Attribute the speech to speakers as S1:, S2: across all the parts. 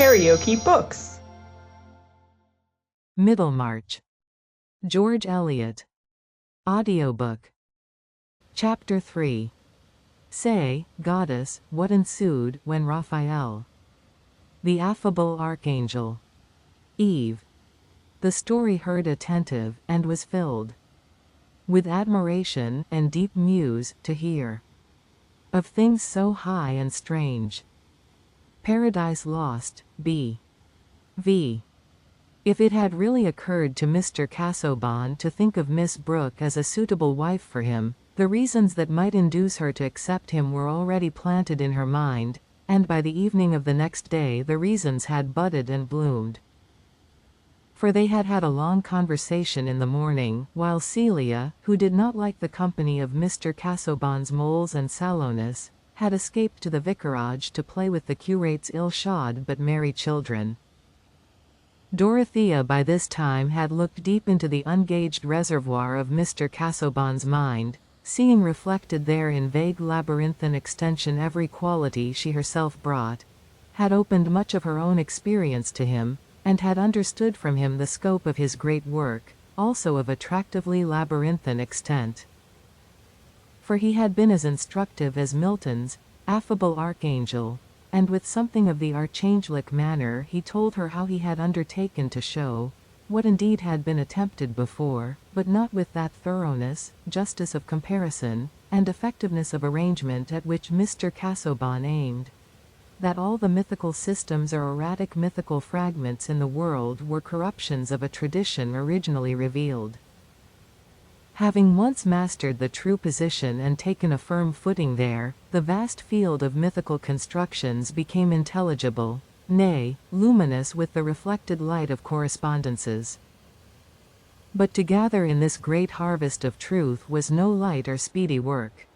S1: KaraokeBooks.
S2: Middlemarch. George Eliot. Audiobook. Chapter 3. Say, Goddess, what ensued when Raphael, the affable archangel, Eve, the story heard attentive, and was filled with admiration and deep muse to hear of things so high and strange. Paradise Lost, B.V. If it had really occurred to Mr. Casaubon to think of Miss Brooke as a suitable wife for him, the reasons that might induce her to accept him were already planted in her mind, and by the evening of the next day the reasons had budded and bloomed. For they had had a long conversation in the morning, while Celia, who did not like the company of Mr. Casaubon's moles and sallowness, had escaped to the vicarage to play with the curate's ill-shod but merry children. Dorothea by this time had looked deep into the ungauged reservoir of Mr. Casaubon's mind, seeing reflected there in vague labyrinthine extension every quality she herself brought, had opened much of her own experience to him, and had understood from him the scope of his great work, also of attractively labyrinthine extent. For he had been as instructive as Milton's affable archangel, and with something of the archangelic manner he told her how he had undertaken to show, what indeed had been attempted before, but not with that thoroughness, justice of comparison, and effectiveness of arrangement at which Mr. Casaubon aimed, that all the mythical systems or erratic mythical fragments in the world were corruptions of a tradition originally revealed. Having once mastered the true position and taken a firm footing there, the vast field of mythical constructions became intelligible, nay, luminous with the reflected light of correspondences. But to gather in this great harvest of truth was no light or speedy work.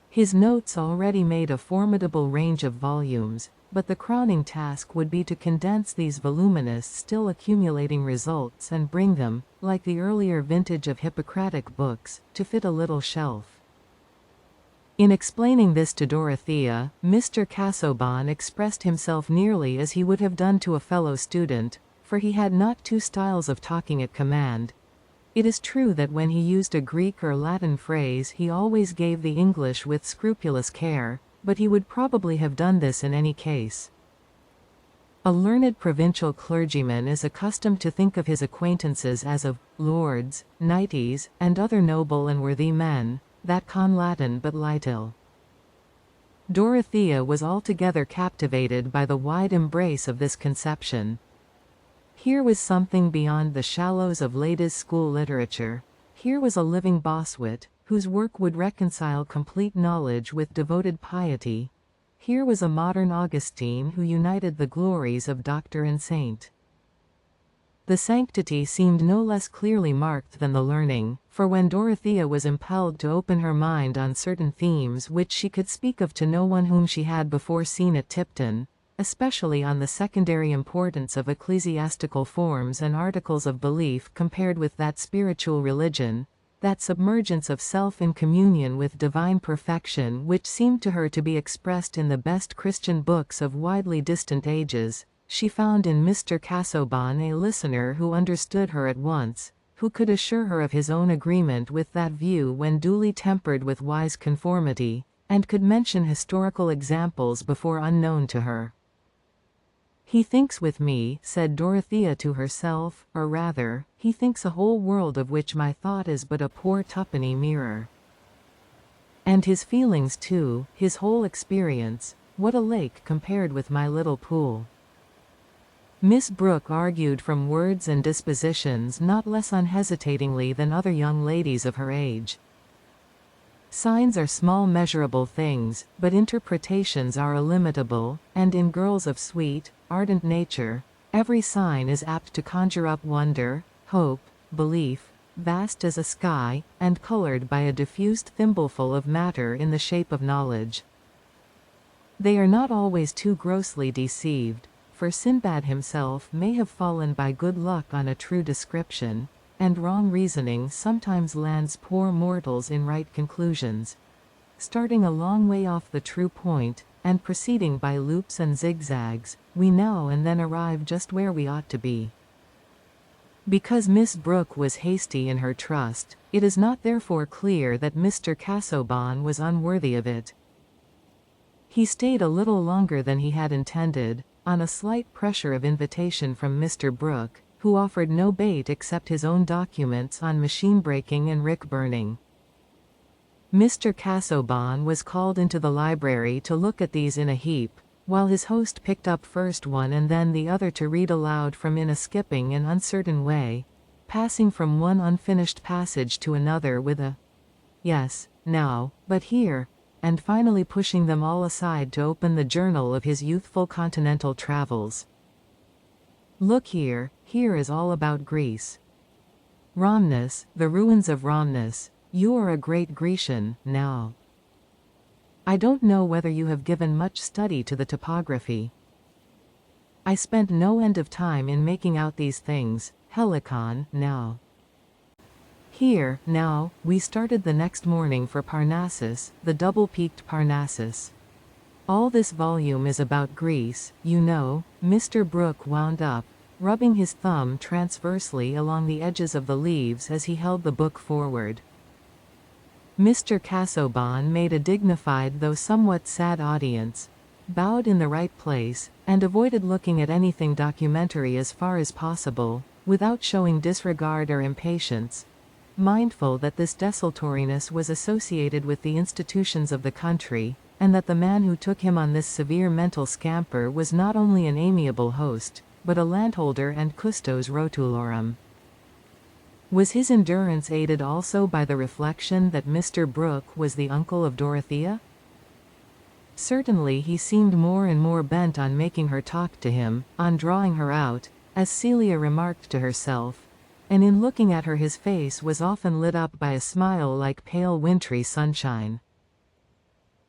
S2: His notes already made a formidable range of volumes, but the crowning task would be to condense these voluminous still accumulating results and bring them, like the earlier vintage of Hippocratic books, to fit a little shelf. In explaining this to Dorothea, Mr. Casaubon expressed himself nearly as he would have done to a fellow student, for he had not two styles of talking at command. It is true that when he used a Greek or Latin phrase he always gave the English with scrupulous care, but he would probably have done this in any case. A learned provincial clergyman is accustomed to think of his acquaintances as of lords, knighties, and other noble and worthy men, that con Latin but litil. Dorothea was altogether captivated by the wide embrace of this conception. Here was something beyond the shallows of ladies' school literature. Here was a living Bossuet, whose work would reconcile complete knowledge with devoted piety. Here was a modern Augustine who united the glories of doctor and saint. The sanctity seemed no less clearly marked than the learning, for when Dorothea was impelled to open her mind on certain themes which she could speak of to no one whom she had before seen at Tipton, especially on the secondary importance of ecclesiastical forms and articles of belief compared with that spiritual religion, that submergence of self in communion with divine perfection which seemed to her to be expressed in the best Christian books of widely distant ages, she found in Mr. Casaubon a listener who understood her at once, who could assure her of his own agreement with that view when duly tempered with wise conformity, and could mention historical examples before unknown to her. "He thinks with me," said Dorothea to herself, "or rather, he thinks a whole world of which my thought is but a poor twopenny mirror. And his feelings too, his whole experience, what a lake compared with my little pool." Miss Brooke argued from words and dispositions not less unhesitatingly than other young ladies of her age. Signs are small measurable things, but interpretations are illimitable, and in girls of sweet, ardent nature, every sign is apt to conjure up wonder, hope, belief, vast as a sky, and colored by a diffused thimbleful of matter in the shape of knowledge. They are not always too grossly deceived, for Sinbad himself may have fallen by good luck on a true description, and wrong reasoning sometimes lands poor mortals in right conclusions, starting a long way off the true point, and proceeding by loops and zigzags, we now and then arrive just where we ought to be. Because Miss Brooke was hasty in her trust, it is not therefore clear that Mr. Casaubon was unworthy of it. He stayed a little longer than he had intended, on a slight pressure of invitation from Mr. Brooke, who offered no bait except his own documents on machine breaking and rick burning. Mr. Casaubon was called into the library to look at these in a heap, while his host picked up first one and then the other to read aloud from in a skipping and uncertain way, passing from one unfinished passage to another with a "yes, now, but here," and finally pushing them all aside to open the journal of his youthful continental travels. "Look here is all about Greece. Rhamnus, the ruins of Rhamnus. You are a great Grecian, now. I don't know whether you have given much study to the topography. I spent no end of time in making out these things, Helicon, now. Here, now, we started the next morning for Parnassus, the double-peaked Parnassus. All this volume is about Greece, you know," Mr. Brooke wound up, rubbing his thumb transversely along the edges of the leaves as he held the book forward. Mr. Casaubon made a dignified though somewhat sad audience, bowed in the right place, and avoided looking at anything documentary as far as possible, without showing disregard or impatience, mindful that this desultoriness was associated with the institutions of the country, and that the man who took him on this severe mental scamper was not only an amiable host, but a landholder and custos rotulorum. Was his endurance aided also by the reflection that Mr. Brooke was the uncle of Dorothea? Certainly he seemed more and more bent on making her talk to him, on drawing her out, as Celia remarked to herself, and in looking at her his face was often lit up by a smile like pale wintry sunshine.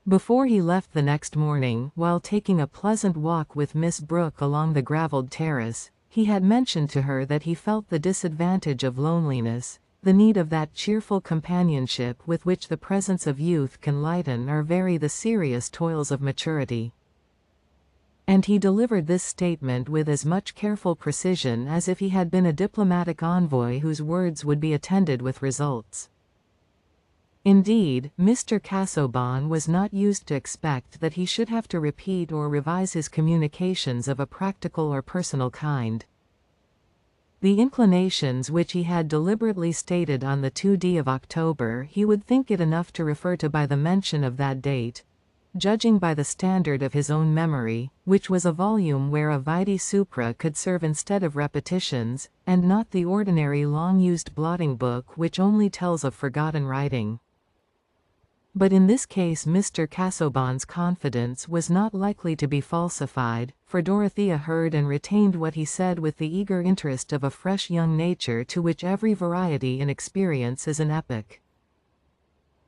S2: Before he left the next morning, while taking a pleasant walk with Miss Brooke along the gravelled terrace, he had mentioned to her that he felt the disadvantage of loneliness, the need of that cheerful companionship with which the presence of youth can lighten or vary the serious toils of maturity. And he delivered this statement with as much careful precision as if he had been a diplomatic envoy whose words would be attended with results. Indeed, Mr. Casaubon was not used to expect that he should have to repeat or revise his communications of a practical or personal kind. The inclinations which he had deliberately stated on the 2d of October he would think it enough to refer to by the mention of that date, judging by the standard of his own memory, which was a volume where a vitae supra could serve instead of repetitions, and not the ordinary long-used blotting book which only tells of forgotten writing. But in this case Mr. Casaubon's confidence was not likely to be falsified, for Dorothea heard and retained what he said with the eager interest of a fresh young nature to which every variety in experience is an epoch.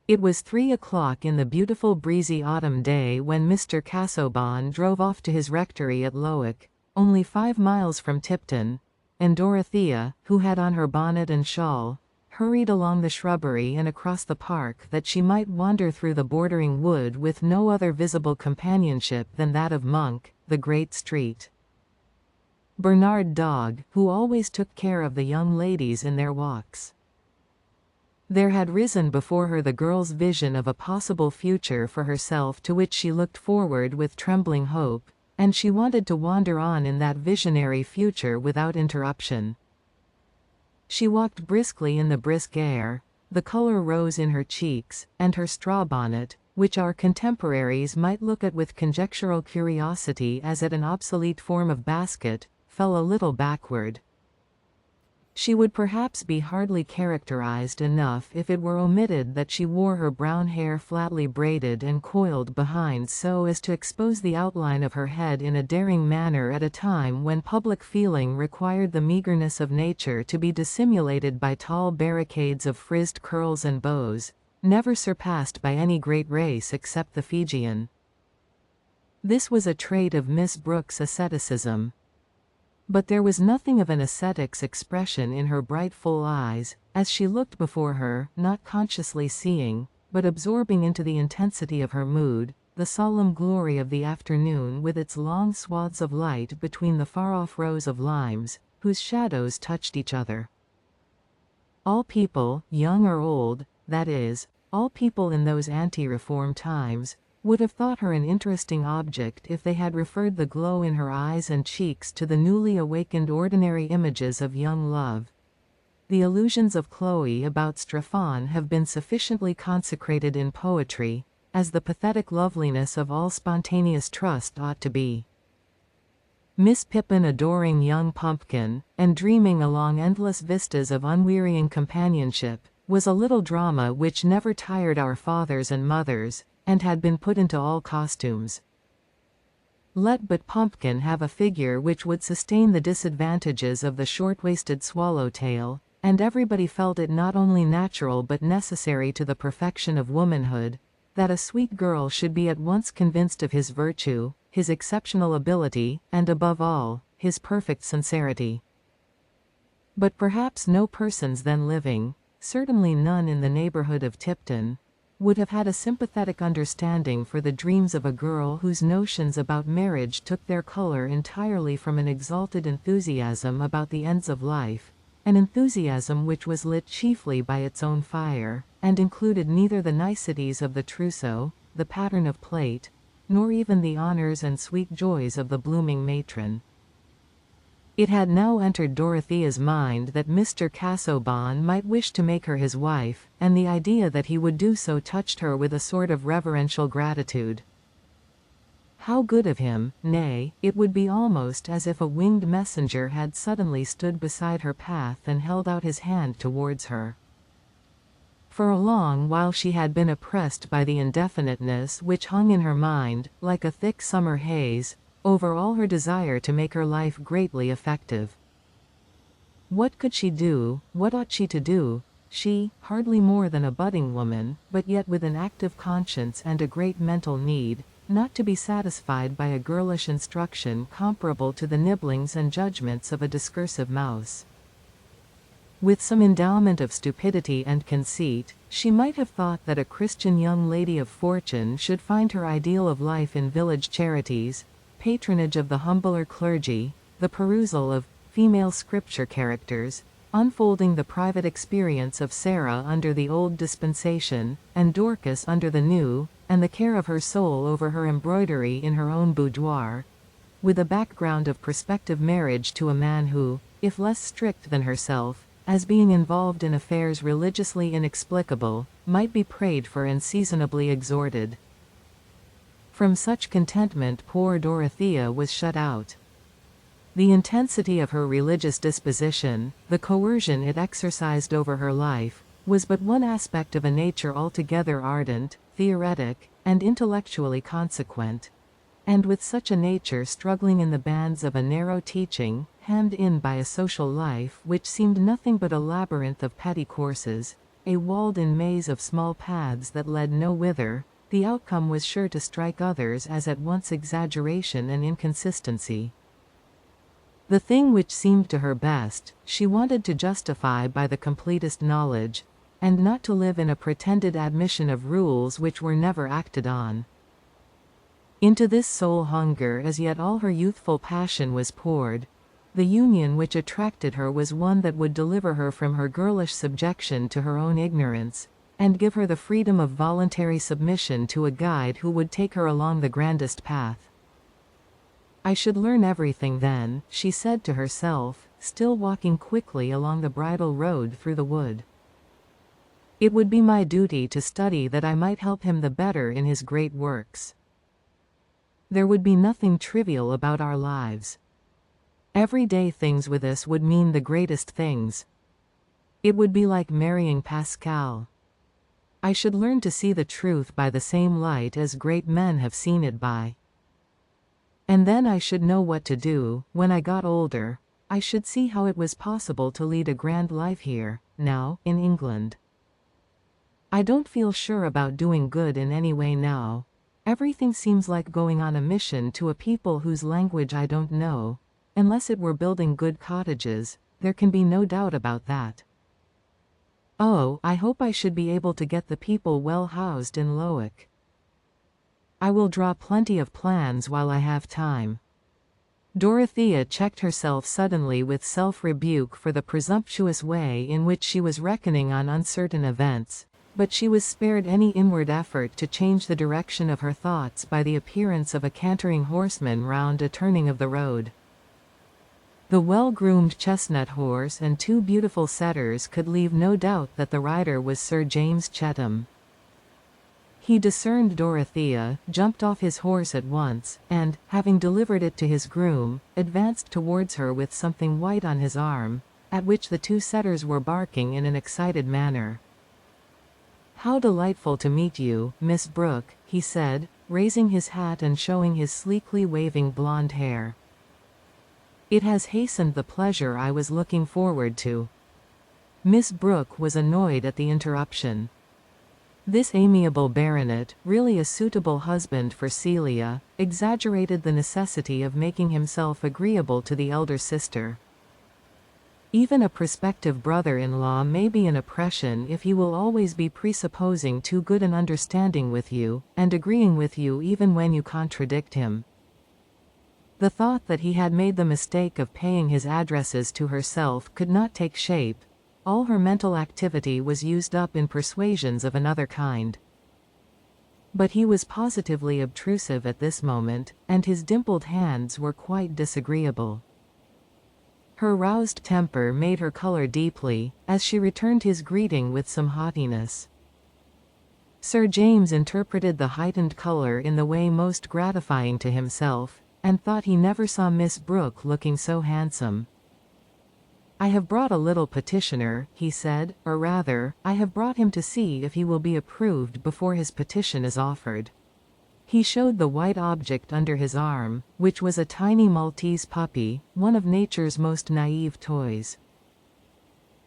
S2: It was 3 o'clock in the beautiful breezy autumn day when Mr. Casaubon drove off to his rectory at Lowick, only 5 miles from Tipton, and Dorothea, who had on her bonnet and shawl, hurried along the shrubbery and across the park that she might wander through the bordering wood with no other visible companionship than that of Monk, the great street Bernard dog, who always took care of the young ladies in their walks. There had risen before her the girl's vision of a possible future for herself to which she looked forward with trembling hope, and she wanted to wander on in that visionary future without interruption. She walked briskly in the brisk air, the color rose in her cheeks, and her straw bonnet, which our contemporaries might look at with conjectural curiosity as at an obsolete form of basket, fell a little backward. She would perhaps be hardly characterized enough if it were omitted that she wore her brown hair flatly braided and coiled behind so as to expose the outline of her head in a daring manner at a time when public feeling required the meagerness of nature to be dissimulated by tall barricades of frizzed curls and bows, never surpassed by any great race except the Fijian. This was a trait of Miss Brooke's asceticism. But there was nothing of an ascetic's expression in her bright full eyes, as she looked before her, not consciously seeing, but absorbing into the intensity of her mood, the solemn glory of the afternoon with its long swaths of light between the far-off rows of limes, whose shadows touched each other. All people, young or old, that is, all people in those ante-reform times, would have thought her an interesting object if they had referred the glow in her eyes and cheeks to the newly awakened ordinary images of young love. The illusions of Chloe about Strephon have been sufficiently consecrated in poetry, as the pathetic loveliness of all spontaneous trust ought to be. Miss Pippin adoring young Pumpkin, and dreaming along endless vistas of unwearying companionship, was a little drama which never tired our fathers and mothers, and had been put into all costumes. Let but Pumpkin have a figure which would sustain the disadvantages of the short-waisted swallowtail, and everybody felt it not only natural but necessary to the perfection of womanhood, that a sweet girl should be at once convinced of his virtue, his exceptional ability, and above all, his perfect sincerity. But perhaps no persons then living, certainly none in the neighborhood of Tipton, would have had a sympathetic understanding for the dreams of a girl whose notions about marriage took their color entirely from an exalted enthusiasm about the ends of life, an enthusiasm which was lit chiefly by its own fire, and included neither the niceties of the trousseau, the pattern of plate, nor even the honors and sweet joys of the blooming matron. It had now entered Dorothea's mind that Mr. Casaubon might wish to make her his wife, and the idea that he would do so touched her with a sort of reverential gratitude. How good of him, nay, it would be almost as if a winged messenger had suddenly stood beside her path and held out his hand towards her. For a long while she had been oppressed by the indefiniteness which hung in her mind, like a thick summer haze, over all her desire to make her life greatly effective. What could she do, what ought she to do, she, hardly more than a budding woman, but yet with an active conscience and a great mental need, not to be satisfied by a girlish instruction comparable to the nibblings and judgments of a discursive mouse. With some endowment of stupidity and conceit, she might have thought that a Christian young lady of fortune should find her ideal of life in village charities, patronage of the humbler clergy, the perusal of female scripture characters, unfolding the private experience of Sarah under the old dispensation, and Dorcas under the new, and the care of her soul over her embroidery in her own boudoir, with a background of prospective marriage to a man who, if less strict than herself, as being involved in affairs religiously inexplicable, might be prayed for and seasonably exhorted. From such contentment poor Dorothea was shut out. The intensity of her religious disposition, the coercion it exercised over her life, was but one aspect of a nature altogether ardent, theoretic, and intellectually consequent. And with such a nature struggling in the bands of a narrow teaching, hemmed in by a social life which seemed nothing but a labyrinth of petty courses, a walled-in maze of small paths that led no whither, the outcome was sure to strike others as at once exaggeration and inconsistency. The thing which seemed to her best, she wanted to justify by the completest knowledge, and not to live in a pretended admission of rules which were never acted on. Into this soul hunger as yet all her youthful passion was poured. The union which attracted her was one that would deliver her from her girlish subjection to her own ignorance, and give her the freedom of voluntary submission to a guide who would take her along the grandest path. I should learn everything then, she said to herself, still walking quickly along the bridle road through the wood. It would be my duty to study that I might help him the better in his great works. There would be nothing trivial about our lives. Everyday things with us would mean the greatest things. It would be like marrying Pascal. I should learn to see the truth by the same light as great men have seen it by. And then I should know what to do. When I got older, I should see how it was possible to lead a grand life here, now, in England. I don't feel sure about doing good in any way now. Everything seems like going on a mission to a people whose language I don't know. Unless it were building good cottages, there can be no doubt about that. Oh, I hope I should be able to get the people well housed in Lowick. I will draw plenty of plans while I have time. Dorothea checked herself suddenly with self-rebuke for the presumptuous way in which she was reckoning on uncertain events, but she was spared any inward effort to change the direction of her thoughts by the appearance of a cantering horseman round a turning of the road. The well-groomed chestnut horse and two beautiful setters could leave no doubt that the rider was Sir James Chetham. He discerned Dorothea, jumped off his horse at once, and, having delivered it to his groom, advanced towards her with something white on his arm, at which the two setters were barking in an excited manner. "How delightful to meet you, Miss Brooke," he said, raising his hat and showing his sleekly waving blonde hair. "It has hastened the pleasure I was looking forward to." Miss Brooke was annoyed at the interruption. This amiable baronet, really a suitable husband for Celia, exaggerated the necessity of making himself agreeable to the elder sister. Even a prospective brother-in-law may be an oppression if he will always be presupposing too good an understanding with you, and agreeing with you even when you contradict him. The thought that he had made the mistake of paying his addresses to herself could not take shape. All her mental activity was used up in persuasions of another kind. But he was positively obtrusive at this moment, and his dimpled hands were quite disagreeable. Her roused temper made her color deeply, as she returned his greeting with some haughtiness. Sir James interpreted the heightened color in the way most gratifying to himself, and thought he never saw Miss Brooke looking so handsome. "I have brought a little petitioner," he said, "or rather, I have brought him to see if he will be approved before his petition is offered." He showed the white object under his arm, which was a tiny Maltese puppy, one of nature's most naive toys.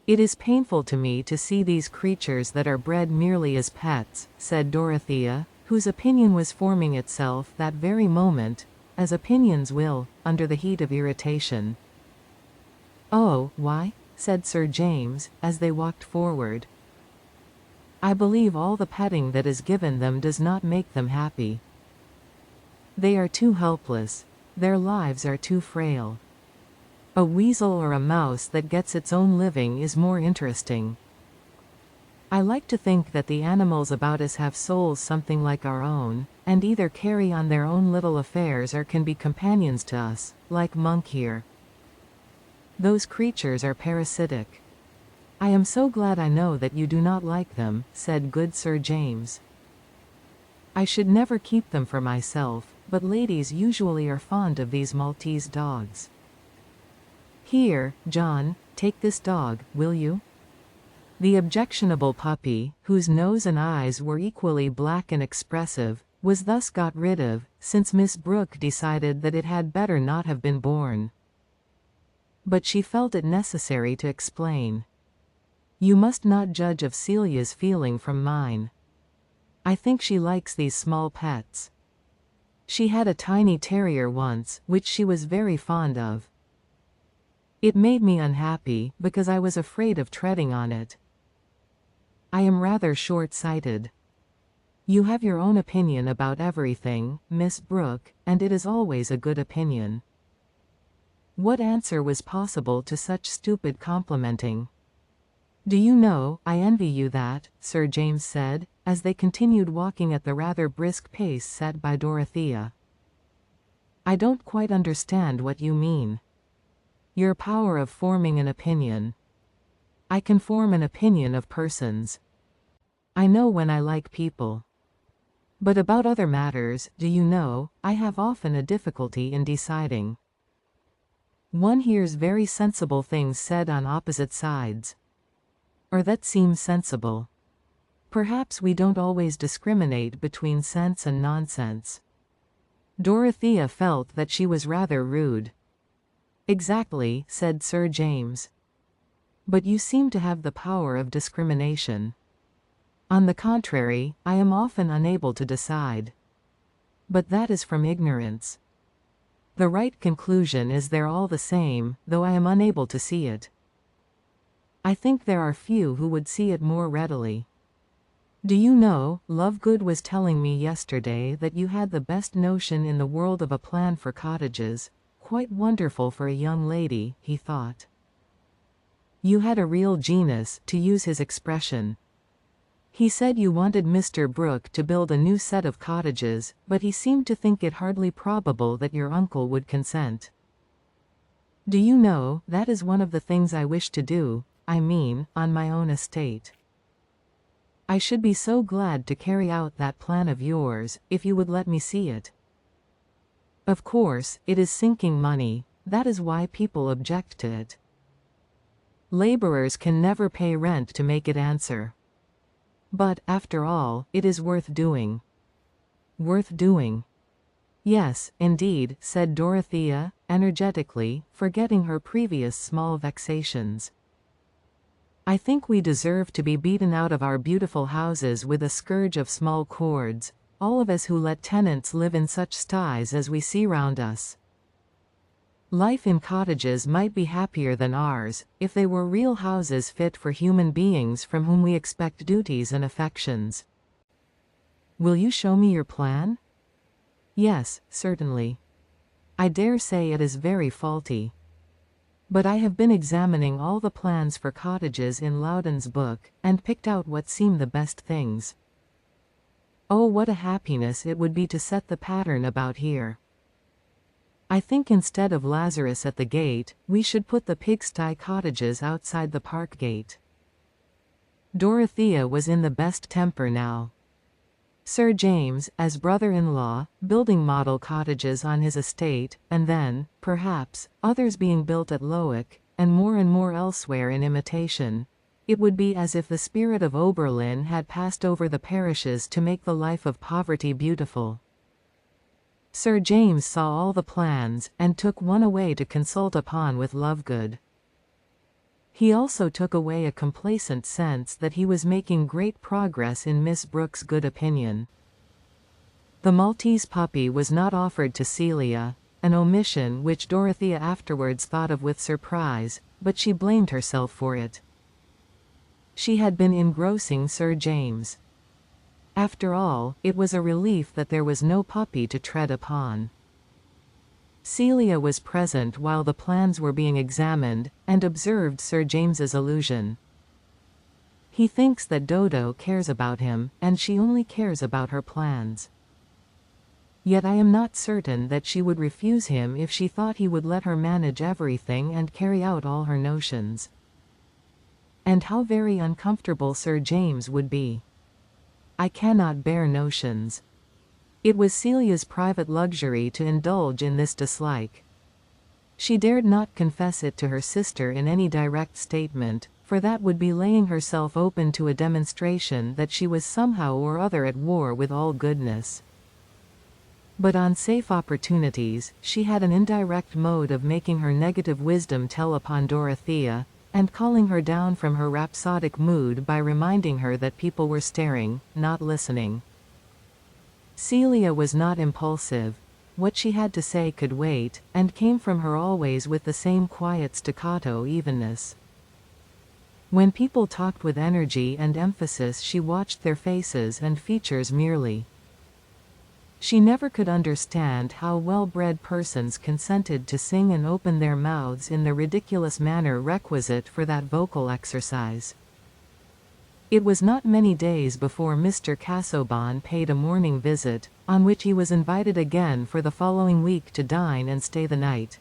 S2: "It is painful to me to see these creatures that are bred merely as pets," said Dorothea, whose opinion was forming itself that very moment, as opinions will, under the heat of irritation. "Oh, why?" said Sir James, as they walked forward. "I believe all the petting that is given them does not make them happy. They are too helpless. Their lives are too frail. A weasel or a mouse that gets its own living is more interesting. I like to think that the animals about us have souls something like our own, and either carry on their own little affairs or can be companions to us, like Monk here. Those creatures are parasitic." "I am so glad I know that you do not like them," said good Sir James. "I should never keep them for myself, but ladies usually are fond of these Maltese dogs. Here, John, take this dog, will you?" The objectionable puppy, whose nose and eyes were equally black and expressive, was thus got rid of, since Miss Brooke decided that it had better not have been born. But she felt it necessary to explain. "You must not judge of Celia's feeling from mine. I think she likes these small pets. She had a tiny terrier once, which she was very fond of. It made me unhappy, because I was afraid of treading on it. I am rather short-sighted. You have your own opinion about everything, Miss Brooke, and it is always a good opinion." What answer was possible to such stupid complimenting? "Do you know, I envy you that," Sir James said, as they continued walking at the rather brisk pace set by Dorothea. "I don't quite understand what you mean." "Your power of forming an opinion." "I can form an opinion of persons. I know when I like people. But about other matters, do you know, I have often a difficulty in deciding. One hears very sensible things said on opposite sides. Or that seem sensible. Perhaps we don't always discriminate between sense and nonsense." Dorothea felt that she was rather rude. "Exactly," said Sir James. "But you seem to have the power of discrimination. On the contrary, I am often unable to decide. But that is from ignorance. The right conclusion is there all the same, though I am unable to see it. I think there are few who would see it more readily. Do you know, Lovegood was telling me yesterday that you had the best notion in the world of a plan for cottages. Quite wonderful for a young lady, he thought. You had a real genius, to use his expression. He said you wanted Mr. Brooke to build a new set of cottages, but he seemed to think it hardly probable that your uncle would consent. Do you know, that is one of the things I wish to do, I mean, on my own estate. I should be so glad to carry out that plan of yours, if you would let me see it. Of course, it is sinking money, that is why people object to it. Laborers can never pay rent to make it answer. But, after all, it is worth doing. Worth doing. Yes, indeed, said Dorothea, energetically, forgetting her previous small vexations. I think we deserve to be beaten out of our beautiful houses with a scourge of small cords, all of us who let tenants live in such sties as we see round us. Life in cottages might be happier than ours, if they were real houses fit for human beings from whom we expect duties and affections. Will you show me your plan? Yes, certainly. I dare say it is very faulty. But I have been examining all the plans for cottages in Loudon's book, and picked out what seem the best things. Oh, what a happiness it would be to set the pattern about here. I think instead of Lazarus at the gate, we should put the pigsty cottages outside the park gate. Dorothea was in the best temper now. Sir James, as brother-in-law, building model cottages on his estate, and then, perhaps, others being built at Lowick, and more elsewhere in imitation. It would be as if the spirit of Oberlin had passed over the parishes to make the life of poverty beautiful. Sir James saw all the plans, and took one away to consult upon with Lovegood. He also took away a complacent sense that he was making great progress in Miss Brooke's good opinion. The Maltese puppy was not offered to Celia, an omission which Dorothea afterwards thought of with surprise, but she blamed herself for it. She had been engrossing Sir James. After all, it was a relief that there was no puppy to tread upon. Celia was present while the plans were being examined, and observed Sir James's allusion. He thinks that Dodo cares about him, and she only cares about her plans. Yet I am not certain that she would refuse him if she thought he would let her manage everything and carry out all her notions. And how very uncomfortable Sir James would be. I cannot bear notions. It was Celia's private luxury to indulge in this dislike. She dared not confess it to her sister in any direct statement, for that would be laying herself open to a demonstration that she was somehow or other at war with all goodness. But on safe opportunities, she had an indirect mode of making her negative wisdom tell upon Dorothea, and calling her down from her rhapsodic mood by reminding her that people were staring, not listening. Celia was not impulsive. What she had to say could wait, and came from her always with the same quiet staccato evenness. When people talked with energy and emphasis, she watched their faces and features merely. She never could understand how well-bred persons consented to sing and open their mouths in the ridiculous manner requisite for that vocal exercise. It was not many days before Mr. Casaubon paid a morning visit, on which he was invited again for the following week to dine and stay the night.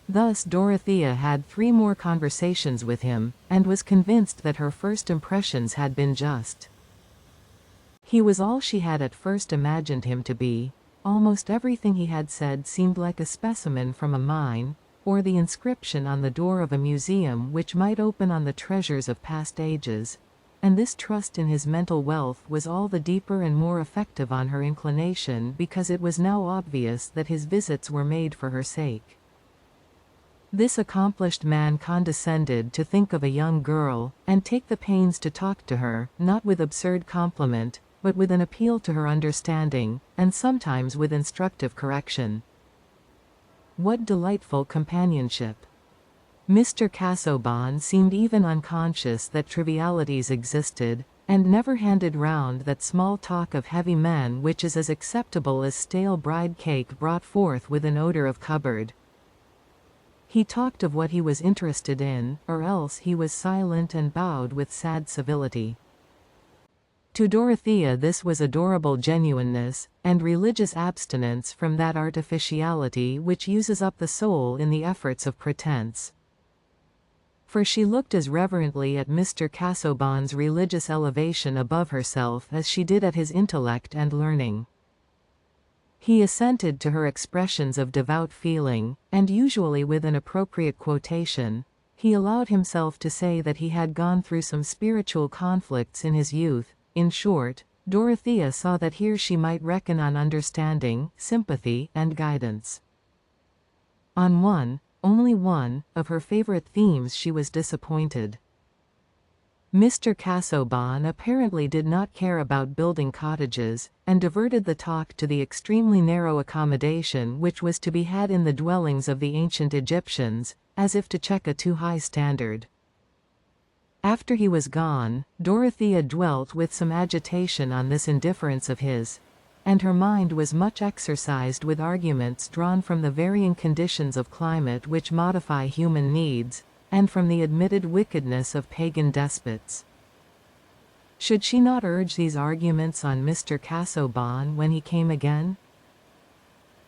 S2: Thus Dorothea had 3 more conversations with him, and was convinced that her first impressions had been just. He was all she had at first imagined him to be. Almost everything he had said seemed like a specimen from a mine, or the inscription on the door of a museum which might open on the treasures of past ages, and this trust in his mental wealth was all the deeper and more effective on her inclination because it was now obvious that his visits were made for her sake. This accomplished man condescended to think of a young girl, and take the pains to talk to her, not with absurd compliment, but with an appeal to her understanding, and sometimes with instructive correction. What delightful companionship! Mr. Casaubon seemed even unconscious that trivialities existed, and never handed round that small talk of heavy men which is as acceptable as stale bride cake brought forth with an odor of cupboard. He talked of what he was interested in, or else he was silent and bowed with sad civility. To Dorothea this was adorable genuineness, and religious abstinence from that artificiality which uses up the soul in the efforts of pretense. For she looked as reverently at Mr. Casaubon's religious elevation above herself as she did at his intellect and learning. He assented to her expressions of devout feeling, and usually with an appropriate quotation, he allowed himself to say that he had gone through some spiritual conflicts in his youth. In short, Dorothea saw that here she might reckon on understanding, sympathy, and guidance. On one, only one, of her favorite themes she was disappointed. Mr. Casaubon apparently did not care about building cottages, and diverted the talk to the extremely narrow accommodation which was to be had in the dwellings of the ancient Egyptians, as if to check a too high standard. After he was gone, Dorothea dwelt with some agitation on this indifference of his, and her mind was much exercised with arguments drawn from the varying conditions of climate which modify human needs, and from the admitted wickedness of pagan despots. Should she not urge these arguments on Mr. Casaubon when he came again?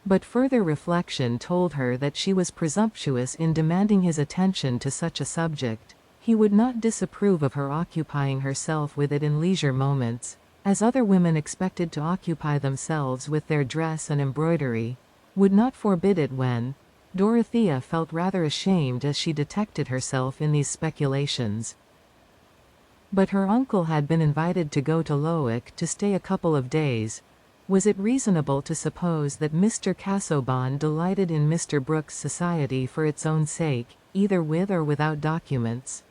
S2: But further reflection told her that she was presumptuous in demanding his attention to such a subject. He would not disapprove of her occupying herself with it in leisure moments, as other women expected to occupy themselves with their dress and embroidery, would not forbid it when. Dorothea felt rather ashamed as she detected herself in these speculations. But her uncle had been invited to go to Lowick to stay a couple of days. Was it reasonable to suppose that Mr. Casaubon delighted in Mr. Brooke's society for its own sake, either with or without documents?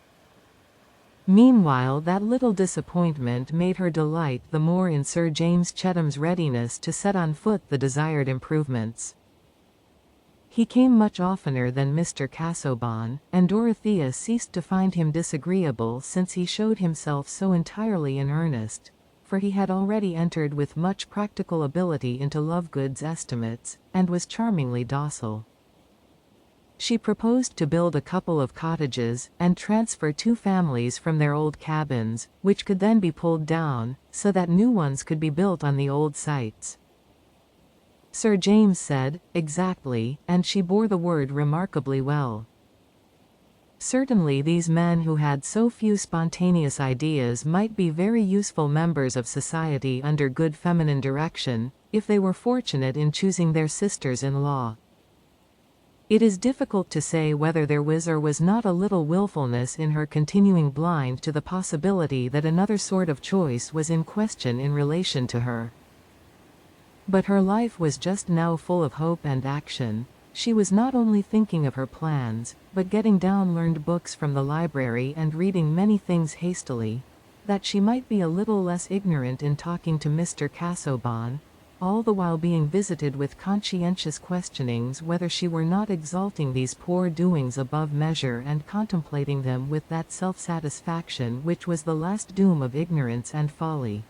S2: Meanwhile that little disappointment made her delight the more in Sir James Chetham's readiness to set on foot the desired improvements. He came much oftener than Mr. Casaubon, and Dorothea ceased to find him disagreeable since he showed himself so entirely in earnest, for he had already entered with much practical ability into Lovegood's estimates, and was charmingly docile. She proposed to build a couple of cottages, and transfer 2 families from their old cabins, which could then be pulled down, so that new ones could be built on the old sites. Sir James said, exactly, and she bore the word remarkably well. Certainly these men who had so few spontaneous ideas might be very useful members of society under good feminine direction, if they were fortunate in choosing their sisters-in-law. It is difficult to say whether there was or was not a little willfulness in her continuing blind to the possibility that another sort of choice was in question in relation to her. But her life was just now full of hope and action. She was not only thinking of her plans, but getting down learned books from the library and reading many things hastily, that she might be a little less ignorant in talking to Mr. Casaubon, all the while being visited with conscientious questionings whether she were not exalting these poor doings above measure and contemplating them with that self-satisfaction which was the last doom of ignorance and folly.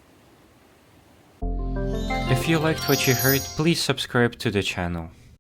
S1: If you liked what you heard, please subscribe to the channel.